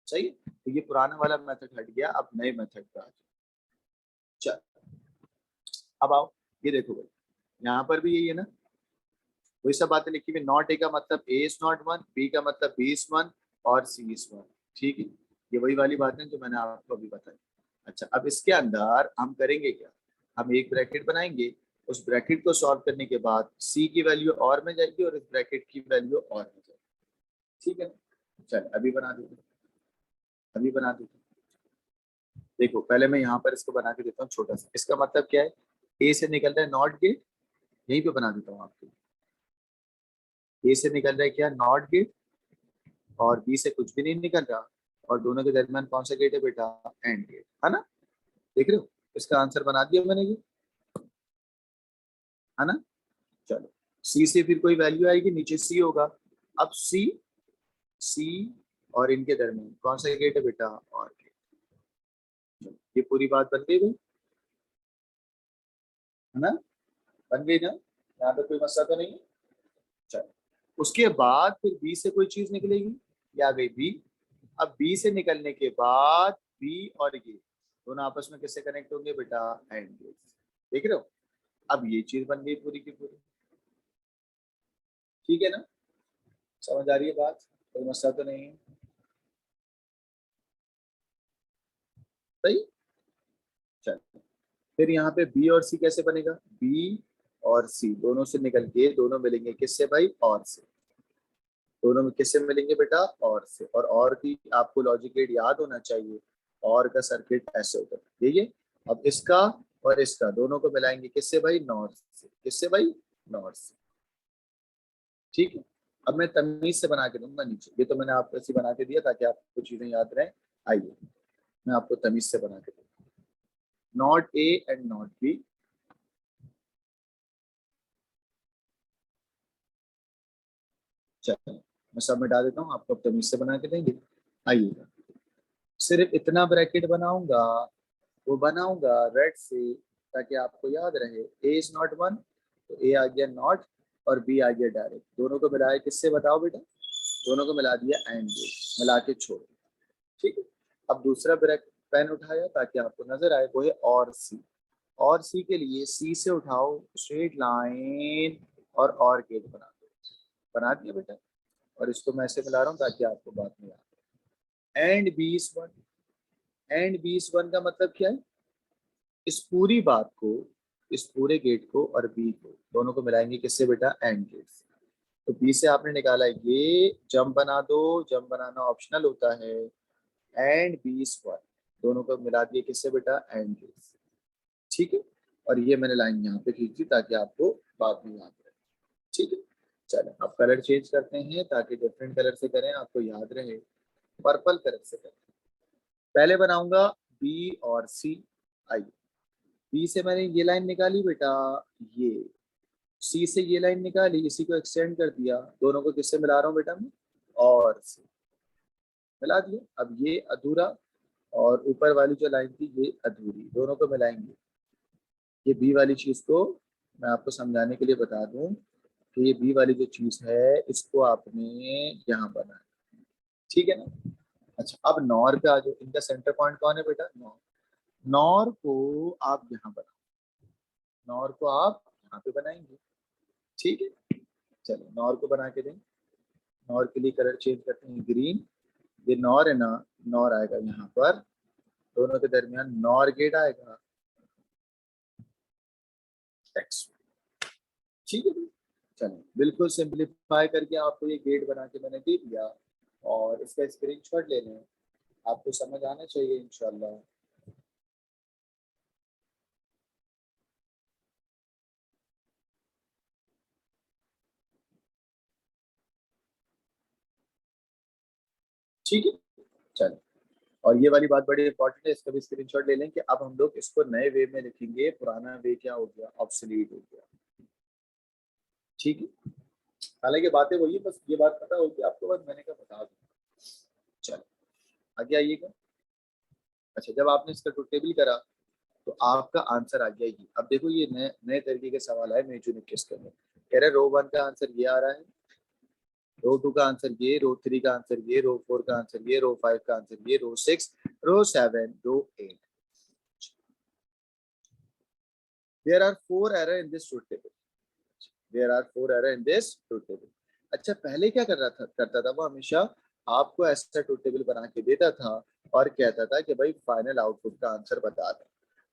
सही। तो ये पुराना वाला मेथड हट गया, अब नए मेथड पे आ जाओ। चल, अब आओ, ये देखो भाई, यहाँ पर भी यही है ना, वही सब बातें लिखी हुई। नॉट ए का मतलब ए इज नॉट वन, बी का मतलब बी इज वन और सी इज वन, ठीक है। ये वही वाली बातें जो मैंने आपको अभी बताई। अच्छा, अब इसके अंदर हम करेंगे क्या, हम एक ब्रैकेट बनाएंगे, उस ब्रैकेट को सॉल्व करने के बाद सी की वैल्यू और में जाएगी और इस ब्रैकेट की वैल्यू और में जाएगी, ठीक है। चल अभी बना देते, अभी बना देते। देखो पहले मैं यहाँ पर इसको बना के देता हूँ छोटा सा। इसका मतलब क्या है, ए से निकल रहा है नॉट गेट, यहीं पे बना देता हूँ आपको। ए से निकल रहा है क्या, नॉट गेट, और बी से कुछ भी नहीं निकल रहा, और दोनों के दरमियान कौन सा गेट है बेटा, एंड गेट, है ना। देख रहे हो, इसका आंसर बना दिया मैंने ये, है ना। चलो, सी से फिर कोई वैल्यू आएगी, नीचे सी होगा। अब सी, सी और इनके दरमियान कौन सा गेट है बेटा, और गेट। ये पूरी बात बन गई भाई, है ना, बन गई ना। यहाँ पे कोई मसला तो नहीं है। चलो, उसके बाद फिर बी से कोई चीज निकलेगी, ये आ गई बी। अब बी से निकलने के बाद बी और ये दोनों आपस में किससे कनेक्ट होंगे बेटा, एंड गेट। देख रहे हो, अब ये चीज बन गई पूरी की पूरी। ठीक है ना, समझ आ रही है बात, कोई मसला तो नहीं है। सही। चलो, फिर यहाँ पे बी और सी कैसे बनेगा, बी और सी दोनों से निकल के दोनों मिलेंगे किससे भाई, और से। दोनों में किससे मिलेंगे बेटा, और से। और की आपको लॉजिक गेट याद होना चाहिए, और का सर्किट ऐसे होता है ये। अब इसका और इसका दोनों को मिलाएंगे किससे भाई, नॉर्थ से। किससे भाई, नॉर्थ से। ठीक है। अब मैं तमीज से बना के दूंगा नीचे, ये तो मैंने आपको ऐसे बना के दिया ताकि आपको चीजें याद रहे। आइए मैं आपको तमीज से बना के दूंगा, not A and not be. चलो मैं सब मिटा देता हूँ, आपको अब तमीज से बना के देंगे। आइएगा, सिर्फ इतना ब्रैकेट बनाऊंगा, वो बनाऊंगा रेड से, ताकि आपको याद रहे ए इज नॉट वन, तो ए आ गया नॉट और बी आ गया डायरेक्ट। दोनों को मिलाया किससे बताओ बेटा, दोनों को मिला दिया एंड गेट, मिला के छोड़। ठीक है। अब दूसरा ब्रैकेट पेन उठाया ताकि आपको नजर आए, वो है और सी। और सी के लिए सी से उठाओ स्ट्रेट लाइन और गेट बना दो। बना दिया बेटा, और इसको मैं ऐसे मिला रहा हूँ ताकि आपको बात में याद। And B is one. And B is one का मतलब क्या है, इस पूरी बात को, इस पूरे गेट को और बी को दोनों को मिलाएंगे किससे बेटा, एंड गेट से। तो बी से आपने निकाला ये, जंप बना दो, जंप बनाना ऑप्शनल होता है। एंड बी इज वन, दोनों को मिला दिए किससे बेटा, एंड गेट से। ठीक है। और ये मैंने लाइन यहाँ पे खींच दी ताकि आपको बाद में याद रहे। ठीक है। चलो अब कलर चेंज करते हैं ताकि डिफरेंट कलर से करें, आपको याद रहे। पर्पल कलर से करें। पहले बनाऊंगा बी और सी। आइए, बी से मैंने ये लाइन निकाली बेटा, ये। सी से ये लाइन निकाली, इसी को एक्सटेंड कर दिया, दोनों को किससे मिला रहा हूँ बेटा मैं, और से। मिला दिया। अब ये अधूरा और ऊपर वाली जो लाइन थी ये अधूरी, दोनों को मिलाएंगे। ये बी वाली चीज को मैं आपको समझाने के लिए बता दूं कि ये बी वाली जो चीज है इसको आपने यहाँ बनाना। ठीक है ना। अच्छा, अब नॉर पे आ जाओ, इनका सेंटर पॉइंट कौन है बेटा, नॉर। नॉर को आप यहाँ बनाओ, नॉर को आप यहाँ पे बनाएंगे। ठीक है। चलो नॉर को बना के दें। नॉर के लिए कलर चेंज करते हैं, ग्रीन। ये नॉर है ना, नॉर आएगा यहाँ पर, दोनों के दरमियान नॉर गेट आएगा, टेक्स्ट। ठीक है भाई। चलो बिल्कुल सिंपलीफाई करके आपको ये गेट बना के मैंने दे दिया, और इसका स्क्रीनशॉट ले लें, आपको समझ आना चाहिए इंशाल्लाह। ठीक है। चलो, और ये वाली बात बड़ी इंपॉर्टेंट है, इसका भी स्क्रीनशॉट ले लें कि अब हम लोग इसको नए वे में लिखेंगे, पुराना वे क्या हो गया, ऑब्सोलीट हो गया। ठीक है। हालांकि बातें वही है, बस ये बात पता होगी आपको, बस मैंने कहा बता दूं। चलो आगे आइएगा। अच्छा, जब आपने इसका ट्रुथ टेबल करा तो आपका आंसर आ गया ये। अब देखो ये नए नए तरीके के सवाल है, मैं चुनिक किस करने कह रहे, रो वन का आंसर ये आ रहा है, रो टू का आंसर ये, रो थ्री का आंसर ये, रो फोर का आंसर ये, रो फाइव का आंसर ये, row six, row seven, row eight. There are four error in this truth table. There are four error in this truth table. अच्छा, पहले क्या कर रहा था, करता था वो हमेशा आपको ऐसा ट्रुथ टेबल बना के देता था और कहता था कि भाई फाइनल आउटपुट का आंसर बता दे।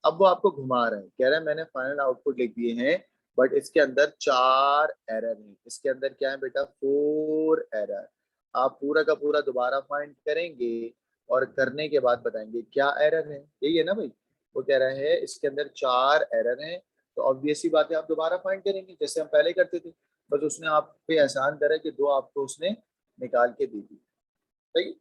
अब वो आपको घुमा रहा है, कह रहा है मैंने फाइनल आउटपुट लिख दिए हैं, बट इसके अंदर चार एरर हैं। इसके अंदर क्या है बेटा, फोर एरर। आप पूरा का पूरा दोबारा फाइंड करेंगे और करने के बाद बताएंगे क्या एरर है। यही है ना भाई, वो कह रहा है इसके अंदर चार एरर हैं, तो ऑब्वियस ही बात है आप दोबारा फाइंड करेंगे जैसे हम पहले करते थे। बस उसने आप पे एहसान करा कि दो आपको उसने निकाल के दे दी। सही।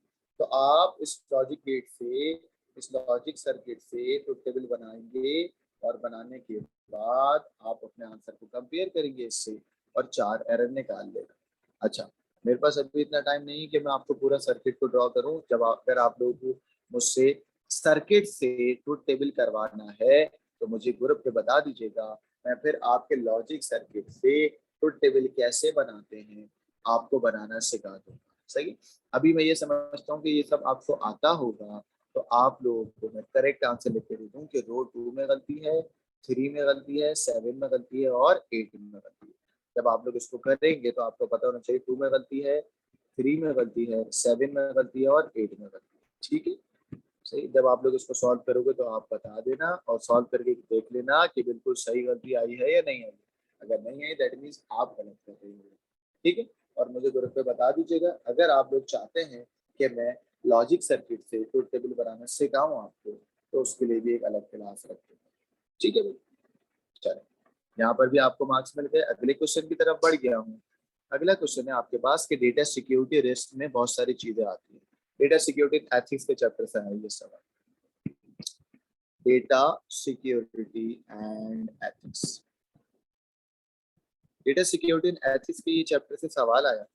तो आप इस लॉजिक गेट से, इस लॉजिक सर्किट से तो टेबल बनाएंगे, और बनाने के बाद आप अपने आंसर को कंपेयर करेंगे इससे, और चार एरर निकाल लेगा। अच्छा, मेरे पास अभी इतना टाइम नहीं है कि मैं आपको पूरा सर्किट को ड्रॉ करूं। जब अगर आप लोगों को मुझसे सर्किट से ट्रुथ टेबल करवाना है तो मुझे ग्रुप पे बता दीजिएगा, मैं फिर आपके लॉजिक सर्किट से ट्रुथ टेबल कैसे बनाते हैं आपको बनाना सिखा दूंगा। सही। अभी मैं ये समझता हूँ कि ये सब आपको आता होगा, तो आप लोगों को मैं करेक्ट आंसर लिख के दे दूँ कि रो 2 में गलती है, 3 में गलती है, 7 में गलती है और 8 में गलती है। जब आप लोग इसको करेंगे तो आपको पता होना चाहिए 2 में गलती है, 3 में गलती है, 7 में गलती है और 8 में गलती है। ठीक है। सही। जब आप लोग इसको सॉल्व करोगे तो आप बता देना और सॉल्व करके देख लेना कि बिल्कुल सही गलती आई है या नहीं आई। अगर नहीं आई दैट मीन्स आप गलत कर रहे हो। ठीक है। और मुझे ग्रुप पे बता दीजिएगा अगर आप लोग चाहते हैं कि मैं लॉजिक सर्किट से ट्रुथ टेबल बनाना सिखाऊं आपको, तो उसके लिए भी एक अलग क्लास रखते हैं। ठीक है भाई। चलो, यहाँ पर भी आपको मार्क्स मिल गए। अगले क्वेश्चन की तरफ बढ़ गया हूँ। अगला क्वेश्चन है आपके पास कि डेटा सिक्योरिटी रिस्क में बहुत सारी चीजें आती है। डेटा सिक्योरिटी एथिक्स के चैप्टर से है ये सवाल। Data security and ethics. Data security and ethics के ये चैप्टर से सवाल आया।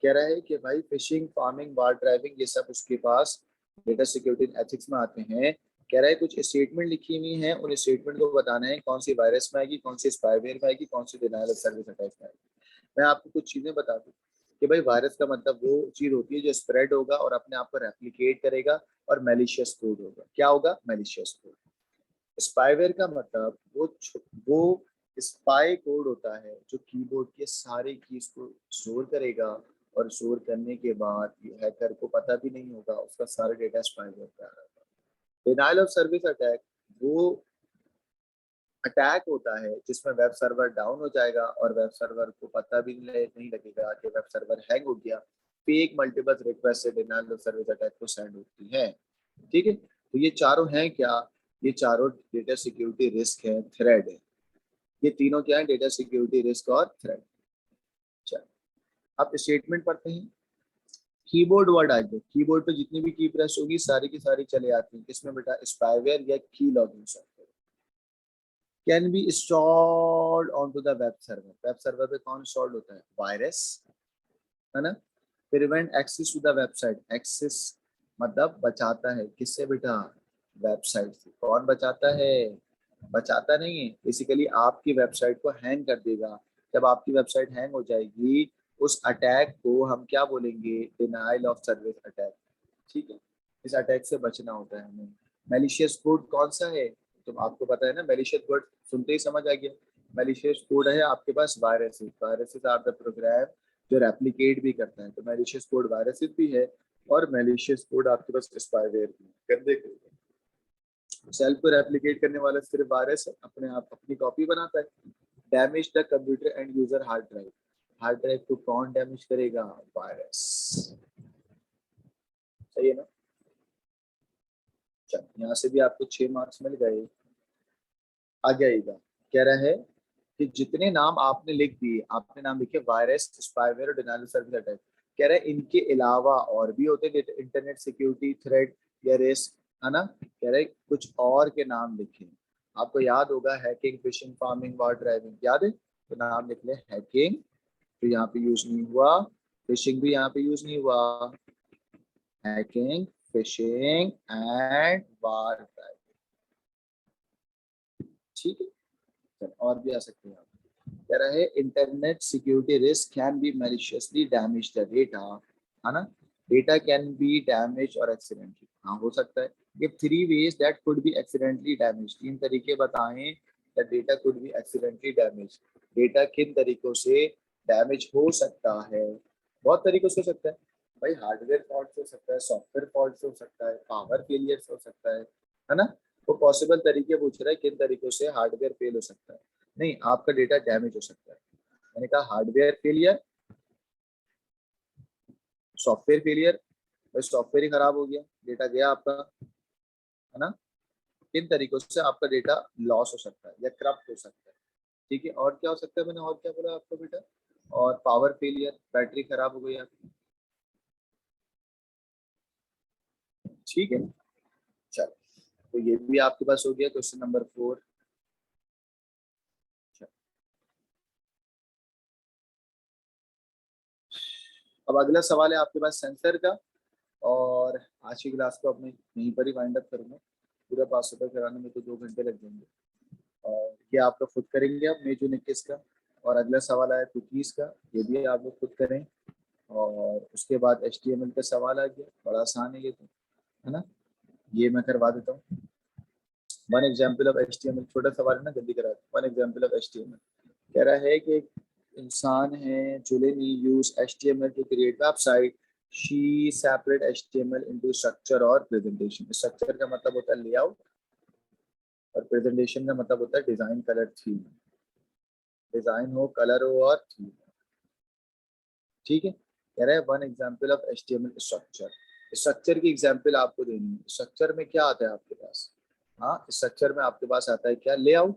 कह रहा है कि भाई फिशिंग, फार्मिंग, बार ड्राइविंग ये सब उसके पास डेटा सिक्योरिटी एंड एथिक्स में आते हैं। कह रहा है कुछ स्टेटमेंट लिखी हुई है, उन स्टेटमेंट को बताना है कौन सी वायरस में आएगी, कौन सी स्पाईवेयर में आएगी, कौन सी डिनायल ऑफ सर्विस अटैक में आएगी। मैं आपको कुछ चीजें बता दूं कि भाई वायरस का मतलब वो चीज होती है जो स्प्रेड होगा और अपने आप को रेप्लिकेट करेगा और मैलिशियस कोड होगा। क्या होगा? Malicious code. स्पाईवेयर का मतलब वो स्पाई कोड होता है जो कीबोर्ड के सारे कीज को स्टोर करेगा और स्टोर करने के बाद हैकर को पता भी नहीं होगा, उसका सारा डेटा स्पाईवेयर पे आ रहा है। डिनायल ऑफ सर्विस अटैक वो अटैक होता है जिसमें वेब सर्वर डाउन हो जाएगा और वेब सर्वर को पता भी नहीं लगेगा कि वेब सर्वर हैंग हो गया। फेक मल्टीपल रिक्वेस्ट से डिनायल ऑफ सर्विस अटैक को सेंड होती है। ठीक है। तो ये चारों हैं क्या? ये चारों डेटा सिक्योरिटी रिस्क है, थ्रेड है। ये तीनों क्या है? डेटा सिक्योरिटी रिस्क और थ्रेड। चलो, अब स्टेटमेंट पढ़ते हैं। कीबोर्ड वर्ड आ गया। कीबोर्ड पे जितनी भी की प्रेस होगी सारी की सारी चले आती है किसमें बेटा? स्पाईवेयर या key logging software. Can be installed on to the web server. Web server पे कौन इंस्टॉल्ड होता है? वायरस, है ना। Prevent access to the website. Access मतलब बचाता है किससे बेटा? वेबसाइट से। कौन बचाता है? बचाता नहीं है, बेसिकली आपकी वेबसाइट को हैंग कर देगा। जब आपकी वेबसाइट हैंग हो जाएगी उस अटैक को हम क्या बोलेंगे? Denial of service attack. ठीक है। इस अटैक से बचना होता है हमें। मैलिशियस कोड कौन सा है? तो आपको पता है ना, मैलिशियस कोड सुनते ही समझ आ गया। मैलिशियस कोड है आपके पास viruses. Viruses are the program जो रेप्लिकेट भी करता है। तो मैलिशियस कोड वायरसेस भी है और मैलिशियस कोड आपके पास स्पाईवेयर भी है। गंदे कोड। सेल को रेप्लिकेट करने वाला सिर्फ वायरस है, अपने आप अपनी कॉपी बनाता है। Damage the computer and user hard drive. Hard drive को कौन डैमेज करेगा? वायरस। सही है ना। चल, यहाँ से भी आपको 6 मार्क्स मिल गए। आगे आएगा। कह रहा है कि जितने नाम आपने लिख दिए, आपने नाम लिखे वायरस, स्पाईवेयर और डिनायल ऑफ सर्विस अटैक। कह रहा है इनके अलावा और भी होते हैं इंटरनेट सिक्योरिटी थ्रेट या रिस्क, है ना। कह रहा है कुछ और के नाम लिखे। आपको याद होगा हैकिंग, फिशिंग, फार्मिंग, वार ड्राइविंग, याद है? तो नाम लिख ले हैकिंग, तो यहाँ पे यूज नहीं हुआ। फिशिंग भी यहाँ पे यूज नहीं हुआ। Hacking, fishing and war driving. ठीक है। चल, और भी आ सकते हैं आप। कह रहा है internet security risk can be maliciously damage the data, है ना। डेटा कैन बी डैमेज और एक्सीडेंटली, हाँ हो सकता है। Give 3 ways that could be accidentally damaged। 3 तरीके बताएं that data could be accidentally damaged। Data किन तरीकों से डैमेज हो सकता है? बहुत तरीकों से हो सकता है भाई। हार्डवेयर फॉल्ट हो सकता है, सॉफ्टवेयर फॉल्ट हो सकता है, पावर फेलियर हो सकता है ना। वो पॉसिबल तरीके पूछ रहा है किन तरीकों से हार्डवेयर फेल हो सकता है। नहीं, आपका डेटा डैमेज हो सकता है। मैंने कहा हार्डवेयर फेलियर, सॉफ्टवेयर फेलियर। भाई सॉफ्टवेयर ही खराब हो गया, डेटा गया आपका, है ना। किन तरीकों से आपका डेटा लॉस हो सकता है या करप्ट हो सकता है। ठीक है। और क्या हो सकता है? मैंने और क्या बोला आपको बेटा? और पावर फेलियर, बैटरी खराब हो गई आपकी। ठीक है। चलो, तो ये भी आपके पास हो गया क्वेश्चन नंबर 4। अब अगला सवाल है आपके पास सेंसर का। और आज की क्लास को अपने यहीं पर ही वाइंड अप करूंगा। पूरा 500 कराने में तो 2 घंटे लग जाएंगे और ये आप लोग खुद करेंगे अब मई जून 21 का। और अगला सवाल आया कुकीज़ का, ये भी आप लोग खुद करें। और उसके बाद HTML का सवाल आ गया, बड़ा आसान है ये तो, है ना। ये मैं करवा देता हूँ। वन एग्जाम्पल ऑफ HTML, छोटा सवाल है ना, जल्दी करा दो। वन एग्जाम्पल ऑफ HTML कह रहा है कि एक इंसान है Julin use HTML to create website, she separate HTML into structure और प्रेजेंटेशन। स्ट्रक्चर का मतलब होता है लेआउट और प्रेजेंटेशन का मतलब होता है डिजाइन, कलर, थीम। डिजाइन हो, कलर हो और थीम, ठीक है। कह रहा है one example of HTML structure. Structure की एग्जाम्पल आपको देनी है। स्ट्रक्चर में क्या आता है आपके पास? हाँ, स्ट्रक्चर में आपके पास आता है क्या? लेआउट।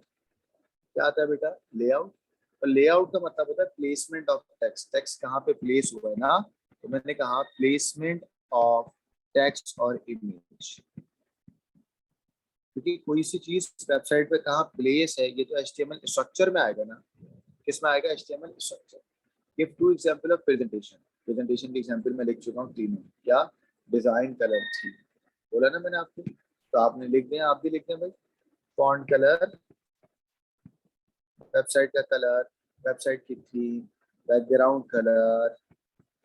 क्या आता है बेटा? लेआउट। और लेआउट का मतलब होता है प्लेसमेंट ऑफ टेक्स्ट। टेक्स्ट कहाँ पे प्लेस हुआ है ना, तो मैंने कहा प्लेसमेंट ऑफ टेक्स्ट और इमेज। क्योंकि कोई सी चीज वेबसाइट पे कहाँ प्लेस है, ये तो HTML स्ट्रक्चर में आएगा ना। किस में आएगा? HTML structure. Give two example of presentation. Presentation के एग्जांपल मैं लिख चुका हूँ तीनों। क्या? Design, colour, theme. बोला ना मैंने आपको, तो आपने लिख दिया, आप भी लिख दें भाई। फॉन्ट कलर, वेबसाइट का कलर, वेबसाइट की थीम, बैकग्राउंड कलर,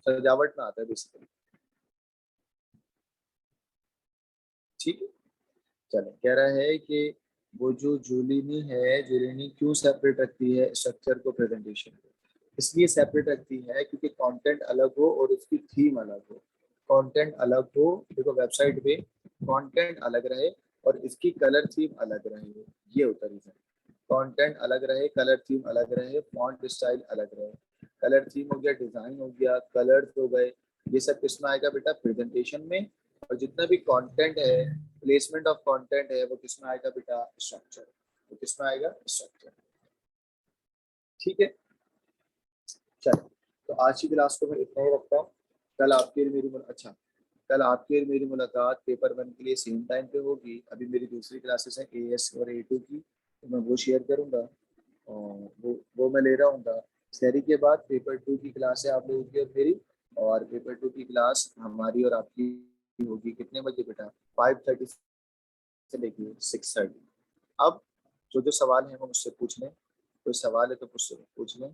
सजावट में आता है बेसिकली, ठीक है। चलो, कह रहा है कि वो जो जूलिनी है, जूलिनी क्यों सेपरेट रखती है स्ट्रक्चर को प्रेजेंटेशन को? इसलिए सेपरेट रखती है क्योंकि कंटेंट अलग हो और उसकी थीम अलग हो। कंटेंट अलग हो, देखो वेबसाइट पे कंटेंट अलग रहे और इसकी कलर थीम अलग रहे, ये होता है रीजन। कंटेंट अलग रहे, कलर थीम अलग रहे, फॉन्ट स्टाइल अलग रहे। कलर थीम हो गया, डिजाइन हो गया, कलर्स हो गए, ये सब किसमें आएगा बेटा? प्रेजेंटेशन में। और जितना भी कंटेंट है, प्लेसमेंट ऑफ कंटेंट है, वो किसमें आएगा बेटा? स्ट्रक्चर। वो किसमें आएगा? स्ट्रक्चर, ठीक है। चलो, तो आज की क्लास को मैं इतना ही रखता हूँ। कल आपकी और मेरी अच्छा, कल आपकी और मेरी मुलाकात पेपर 1 के लिए सेम टाइम पे होगी। अभी मेरी दूसरी क्लासेस है AS और A2 की, तो मैं वो शेयर करूँगा और वो मैं ले रहा हूँ। शहरी के बाद पेपर 2 की क्लास है आप लोगों की और मेरी। और पेपर 2 की क्लास हमारी और आपकी होगी कितने बजे बेटा? 5:30 से लेके 6:30। अब जो जो सवाल है वो मुझसे पूछ लें। कोई सवाल है तो मुझसे पूछ लें।